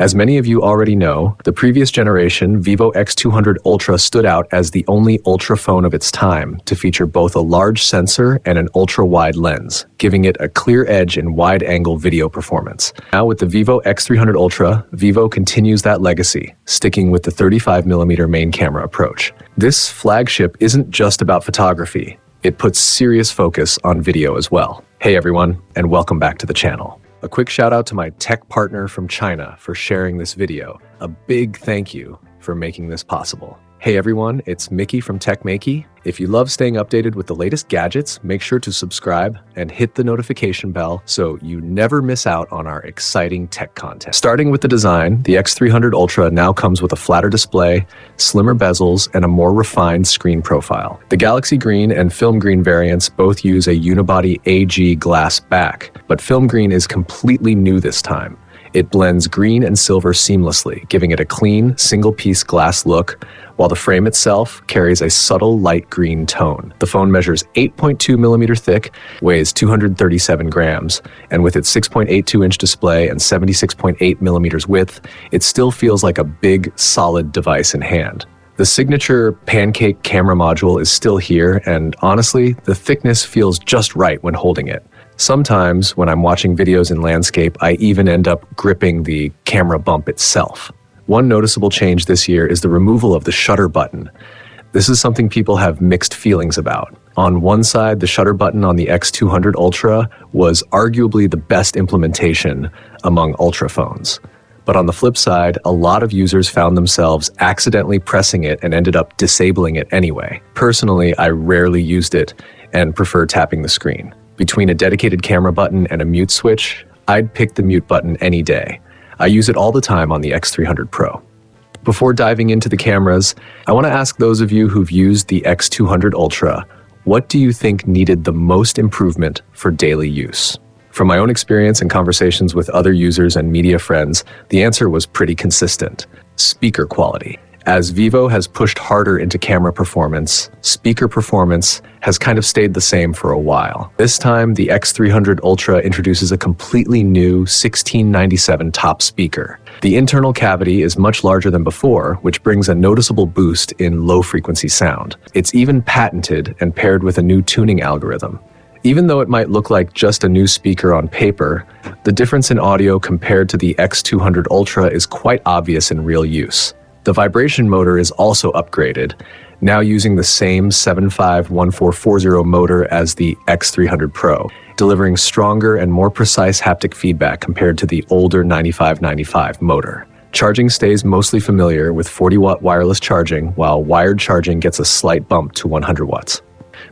As many of you already know, the previous generation, Vivo X200 Ultra, stood out as the only Ultra phone of its time to feature both a large sensor and an ultra-wide lens, giving it a clear edge in wide-angle video performance. Now with the Vivo X300 Ultra, Vivo continues that legacy, sticking with the 35mm main camera approach. This flagship isn't just about photography. It puts serious focus on video as well. Hey everyone, and welcome back to the channel. A quick shout out to my tech partner from China for sharing this video. A big thank you for making this possible. Hey everyone, it's Maiky from techmaiky. If you love staying updated with the latest gadgets, make sure to subscribe and hit the notification bell so you never miss out on our exciting tech content. Starting with the design, the X300 Ultra now comes with a flatter display, slimmer bezels, and a more refined screen profile. The Galaxy Green and Film Green variants both use a unibody AG glass back, but Film Green is completely new this time. It blends green and silver seamlessly, giving it a clean, single-piece glass look, while the frame itself carries a subtle light green tone. The phone measures 8.2mm thick, weighs 237 grams, and with its 6.82-inch display and 76.8mm width, it still feels like a big, solid device in hand. The signature pancake camera module is still here, and honestly, the thickness feels just right when holding it. Sometimes, when I'm watching videos in landscape, I even end up gripping the camera bump itself. One noticeable change this year is the removal of the shutter button. This is something people have mixed feelings about. On one side, the shutter button on the X200 Ultra was arguably the best implementation among Ultra phones. But on the flip side, a lot of users found themselves accidentally pressing it and ended up disabling it anyway. Personally, I rarely used it and prefer tapping the screen. Between a dedicated camera button and a mute switch, I'd pick the mute button any day. I use it all the time on the X300 Pro. Before diving into the cameras, I want to ask those of you who've used the X200 Ultra, what do you think needed the most improvement for daily use? From my own experience and conversations with other users and media friends, the answer was pretty consistent: speaker quality. As Vivo has pushed harder into camera performance, speaker performance has kind of stayed the same for a while. This time, the X300 Ultra introduces a completely new 1697 top speaker. The internal cavity is much larger than before, which brings a noticeable boost in low-frequency sound. It's even patented and paired with a new tuning algorithm. Even though it might look like just a new speaker on paper, the difference in audio compared to the X200 Ultra is quite obvious in real use. The vibration motor is also upgraded, now using the same 751440 motor as the X300 Pro, delivering stronger and more precise haptic feedback compared to the older 9595 motor. Charging stays mostly familiar with 40-watt wireless charging, while wired charging gets a slight bump to 100 watts.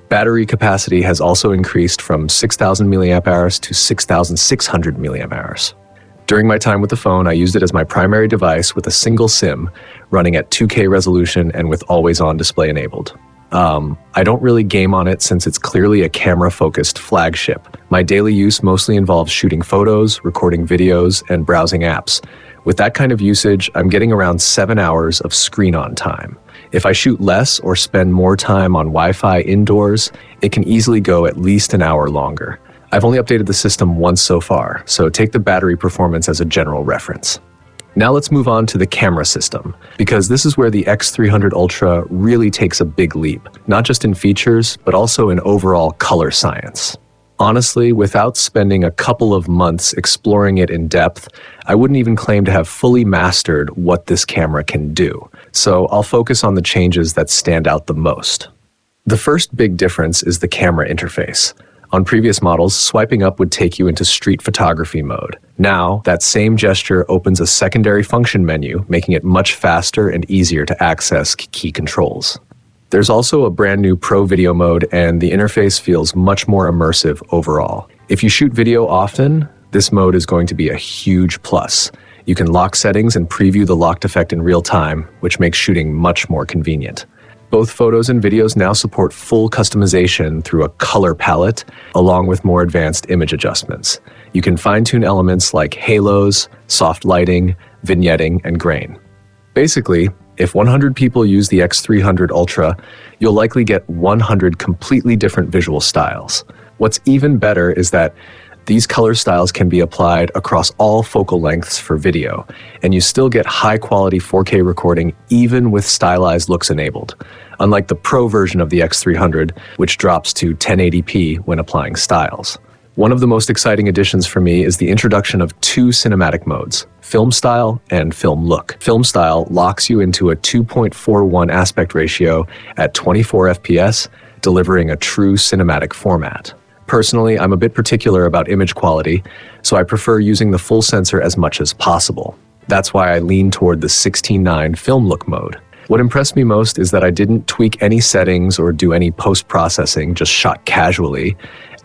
Battery capacity has also increased from 6,000 mAh to 6,600 mAh. During my time with the phone, I used it as my primary device with a single SIM, running at 2K resolution and with always-on display enabled. I don't really game on it since it's clearly a camera-focused flagship. My daily use mostly involves shooting photos, recording videos, and browsing apps. With that kind of usage, I'm getting around 7 hours of screen-on time. If I shoot less or spend more time on Wi-Fi indoors, it can easily go at least an hour longer. I've only updated the system once so far, so take the battery performance as a general reference. Now let's move on to the camera system, because this is where the X300 Ultra really takes a big leap, not just in features, but also in overall color science. Honestly, without spending a couple of months exploring it in depth, I wouldn't even claim to have fully mastered what this camera can do. So I'll focus on the changes that stand out the most. The first big difference is the camera interface. On previous models, swiping up would take you into street photography mode. Now, that same gesture opens a secondary function menu, making it much faster and easier to access key controls. There's also a brand new Pro Video mode, and the interface feels much more immersive overall. If you shoot video often, this mode is going to be a huge plus. You can lock settings and preview the locked effect in real time, which makes shooting much more convenient. Both photos and videos now support full customization through a color palette, along with more advanced image adjustments. You can fine-tune elements like halos, soft lighting, vignetting, and grain. Basically, if 100 people use the X300 Ultra, you'll likely get 100 completely different visual styles. What's even better is that These color styles can be applied across all focal lengths for video, and you still get high-quality 4K recording even with stylized looks enabled, unlike the Pro version of the X300, which drops to 1080p when applying styles. One of the most exciting additions for me is the introduction of two cinematic modes, film style and film look. Film style locks you into a 2.41 aspect ratio at 24 FPS, delivering a true cinematic format. Personally, I'm a bit particular about image quality, so I prefer using the full sensor as much as possible. That's why I lean toward the 16:9 film look mode. What impressed me most is that I didn't tweak any settings or do any post-processing, just shot casually,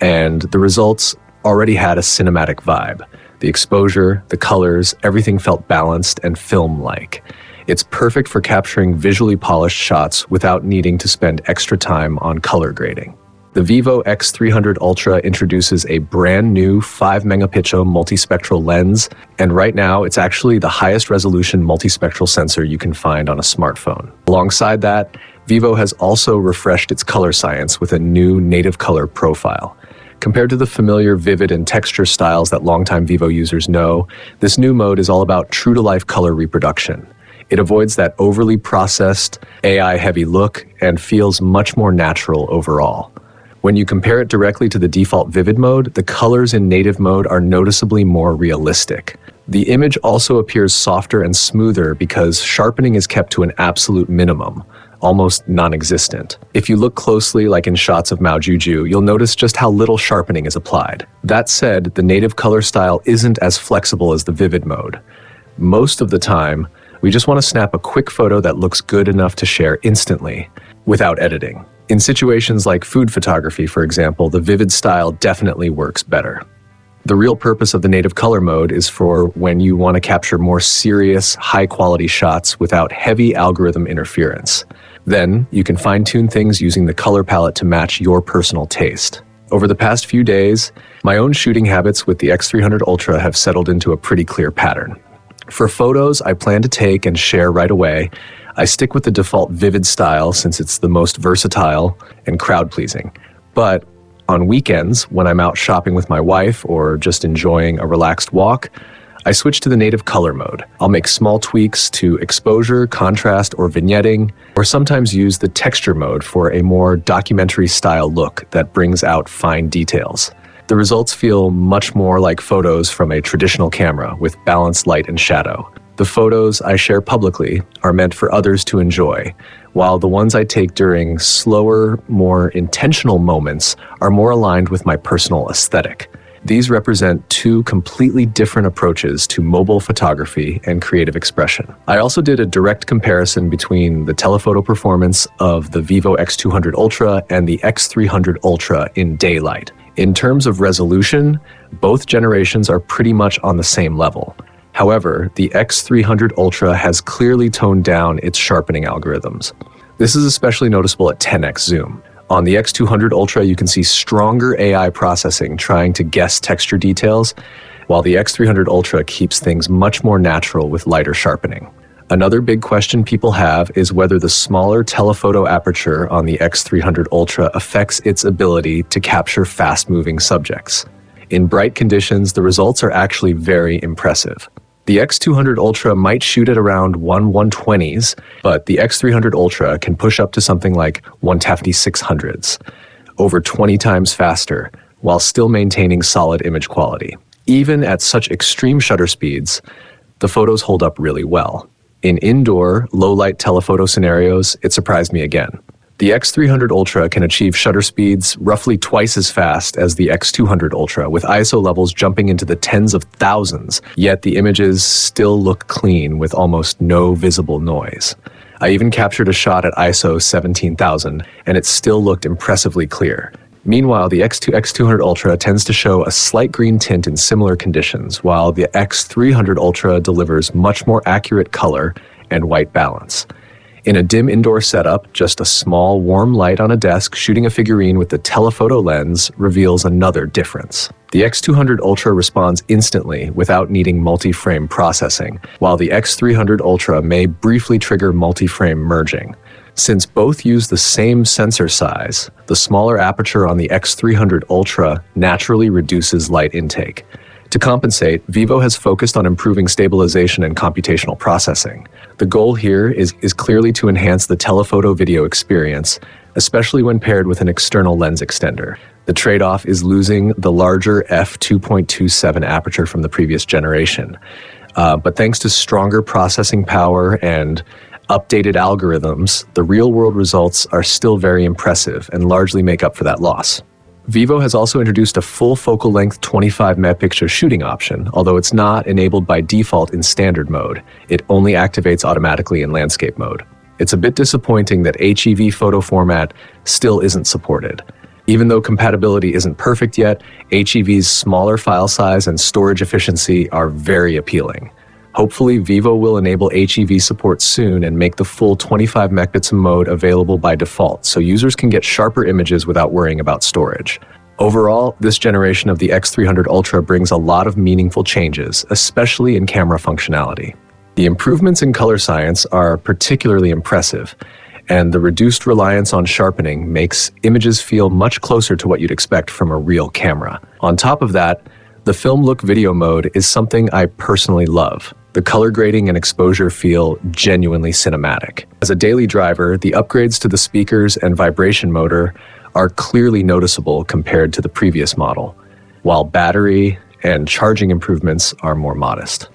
and the results already had a cinematic vibe. The exposure, the colors, everything felt balanced and film-like. It's perfect for capturing visually polished shots without needing to spend extra time on color grading. The Vivo X300 Ultra introduces a brand new 5-megapixel multispectral lens, and right now it's actually the highest resolution multispectral sensor you can find on a smartphone. Alongside that, Vivo has also refreshed its color science with a new native color profile. Compared to the familiar vivid and texture styles that longtime Vivo users know, this new mode is all about true-to-life color reproduction. It avoids that overly processed, AI-heavy look and feels much more natural overall. When you compare it directly to the default vivid mode, the colors in native mode are noticeably more realistic. The image also appears softer and smoother because sharpening is kept to an absolute minimum, almost non-existent. If you look closely, like in shots of Mao Juju, you'll notice just how little sharpening is applied. That said, the native color style isn't as flexible as the vivid mode. Most of the time, we just want to snap a quick photo that looks good enough to share instantly, without editing. In situations like food photography, for example, the vivid style definitely works better. The real purpose of the native color mode is for when you want to capture more serious, high-quality shots without heavy algorithm interference. Then, you can fine-tune things using the color palette to match your personal taste. Over the past few days, my own shooting habits with the X300 Ultra have settled into a pretty clear pattern. For photos I plan to take and share right away, I stick with the default vivid style since it's the most versatile and crowd-pleasing. But on weekends, when I'm out shopping with my wife or just enjoying a relaxed walk, I switch to the native color mode. I'll make small tweaks to exposure, contrast, or vignetting, or sometimes use the texture mode for a more documentary-style look that brings out fine details. The results feel much more like photos from a traditional camera with balanced light and shadow. The photos I share publicly are meant for others to enjoy, while the ones I take during slower, more intentional moments are more aligned with my personal aesthetic. These represent two completely different approaches to mobile photography and creative expression. I also did a direct comparison between the telephoto performance of the Vivo X200 Ultra and the X300 Ultra in daylight. In terms of resolution, both generations are pretty much on the same level. However, the X300 Ultra has clearly toned down its sharpening algorithms. This is especially noticeable at 10x zoom. On the X200 Ultra, you can see stronger AI processing trying to guess texture details, while the X300 Ultra keeps things much more natural with lighter sharpening. Another big question people have is whether the smaller telephoto aperture on the X300 Ultra affects its ability to capture fast-moving subjects. In bright conditions, the results are actually very impressive. The X200 Ultra might shoot at around 1/120s, but the X300 Ultra can push up to something like 1/5600s, over 20 times faster, while still maintaining solid image quality. Even at such extreme shutter speeds, the photos hold up really well. In indoor, low-light telephoto scenarios, it surprised me again. The X300 Ultra can achieve shutter speeds roughly twice as fast as the X200 Ultra, with ISO levels jumping into the tens of thousands, yet the images still look clean with almost no visible noise. I even captured a shot at ISO 17,000, and it still looked impressively clear. Meanwhile, the X200 Ultra tends to show a slight green tint in similar conditions, while the X300 Ultra delivers much more accurate color and white balance. In a dim indoor setup, just a small warm light on a desk shooting a figurine with the telephoto lens reveals another difference. The X200 Ultra responds instantly without needing multi-frame processing, while the X300 Ultra may briefly trigger multi-frame merging. Since both use the same sensor size, the smaller aperture on the X300 Ultra naturally reduces light intake. To compensate, Vivo has focused on improving stabilization and computational processing. The goal here is clearly to enhance the telephoto video experience, especially when paired with an external lens extender. The trade-off is losing the larger f2.27 aperture from the previous generation. But thanks to stronger processing power and updated algorithms, the real-world results are still very impressive and largely make up for that loss. Vivo has also introduced a full focal length 25 megapixel shooting option, although it's not enabled by default in standard mode. It only activates automatically in landscape mode. It's a bit disappointing that HEV photo format still isn't supported. Even though compatibility isn't perfect yet, HEV's smaller file size and storage efficiency are very appealing. Hopefully, Vivo will enable HEV support soon and make the full 25 megapixel mode available by default, so users can get sharper images without worrying about storage. Overall, this generation of the X300 Ultra brings a lot of meaningful changes, especially in camera functionality. The improvements in color science are particularly impressive, and the reduced reliance on sharpening makes images feel much closer to what you'd expect from a real camera. On top of that, the film look video mode is something I personally love. The color grading and exposure feel genuinely cinematic. As a daily driver, the upgrades to the speakers and vibration motor are clearly noticeable compared to the previous model, while battery and charging improvements are more modest.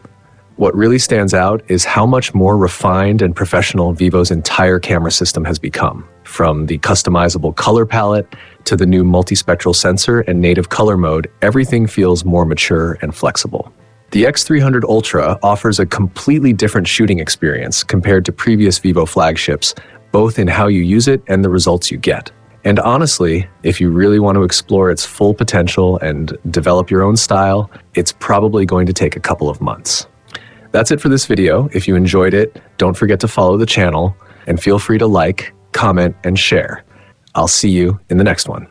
What really stands out is how much more refined and professional Vivo's entire camera system has become. From the customizable color palette to the new multispectral sensor and native color mode, everything feels more mature and flexible. The X300 Ultra offers a completely different shooting experience compared to previous Vivo flagships, both in how you use it and the results you get. And honestly, if you really want to explore its full potential and develop your own style, it's probably going to take a couple of months. That's it for this video. If you enjoyed it, don't forget to follow the channel and feel free to like, comment, and share. I'll see you in the next one.